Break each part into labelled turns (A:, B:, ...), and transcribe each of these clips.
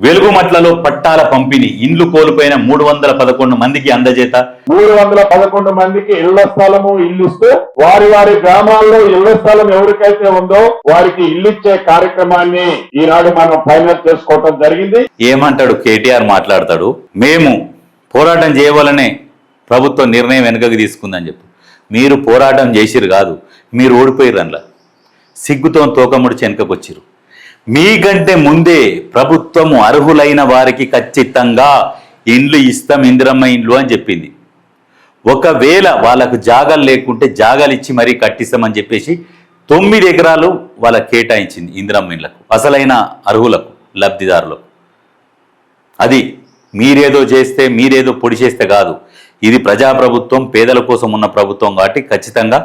A: వెలుగుమట్లలో పట్టాల పంపిణీ, ఇండ్లు కోల్పోయిన 311 మందికి అందజేత.
B: 311 మందికి ఇళ్ల స్థలము ఇల్లిస్తూ వారి వారి గ్రామాల్లో ఇళ్ల స్థలం ఎవరికైతే ఉందో వారికి ఇల్లిచ్చే కార్యక్రమాన్ని ఈనాడు మనం ఫైనల్ చేసుకోవడం జరిగింది.
A: ఏమంటాడు కేటీఆర్? మాట్లాడతాడు, మేము పోరాటం చేయవాలనే ప్రభుత్వం నిర్ణయం వెనుకకు తీసుకుందని చెప్పి. మీరు పోరాటం చేసిరు కాదు, మీరు ఓడిపోయారు. అందులో సిగ్గుతో తోకముడిచి వెనుకకొచ్చిరు. మీకంటే ముందే ప్రభుత్వము అర్హులైన వారికి ఖచ్చితంగా ఇండ్లు ఇస్తాం, ఇందిరమ్మ ఇండ్లు అని చెప్పింది. ఒకవేళ వాళ్ళకు జాగాలు లేకుంటే జాగాలు ఇచ్చి మరీ కట్టిస్తామని చెప్పేసి 9 ఎకరాలు వాళ్ళకి కేటాయించింది ఇందిరమ్మ ఇండ్లకు, అసలైన అర్హులకు, లబ్ధిదారులకు. అది మీరేదో చేస్తే, మీరేదో పొడి చేస్తే కాదు. ఇది ప్రజాప్రభుత్వం, పేదల కోసం ఉన్న ప్రభుత్వం కాబట్టి ఖచ్చితంగా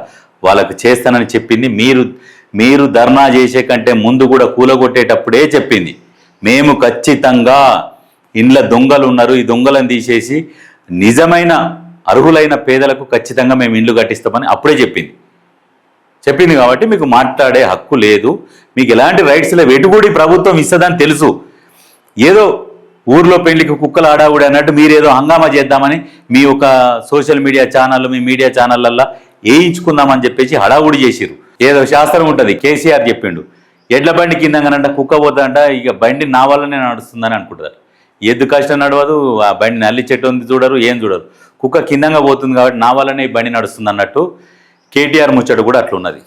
A: వాళ్ళకు చేస్తానని చెప్పింది. మీరు ధర్నా చేసే కంటే ముందు కూడా కూలగొట్టేటప్పుడే చెప్పింది, మేము ఖచ్చితంగా ఇండ్ల దొంగలు ఉన్నారు, ఈ దొంగలను తీసేసి నిజమైన అర్హులైన పేదలకు ఖచ్చితంగా మేము ఇండ్లు కట్టిస్తామని అప్పుడే చెప్పింది కాబట్టి మీకు మాట్లాడే హక్కు లేదు, మీకు ఎలాంటి రైట్స్ లేవు. ఎటుకూడి ప్రభుత్వం ఇస్తుందని తెలుసు. ఏదో ఊర్లో పెళ్లికి కుక్కలు ఆడావుడి అన్నట్టు మీరేదో హంగామా చేద్దామని మీ ఒక సోషల్ మీడియా ఛానళ్ళు, మీ మీడియా ఛానళ్ళల్లో వేయించుకుందామని చెప్పేసి హడావుడి చేసిరు. ఏదో శాస్త్రం ఉంటుంది, కేసీఆర్ చెప్పిండు, ఎడ్ల బండి కిందంగానంట కుక్క పోతుందంట, ఇక బండి నా వల్లనే నడుస్తుందని అనుకుంటారు. ఎద్దు కష్టం నడవదు, ఆ బండి నల్లి చెట్టు ఉంది చూడరు, ఏం చూడరు, కుక్క కిందంగా పోతుంది కాబట్టి నా వల్లనే ఈ బండి నడుస్తుంది అన్నట్టు కేటీఆర్ ముచ్చట కూడా అట్లున్నది.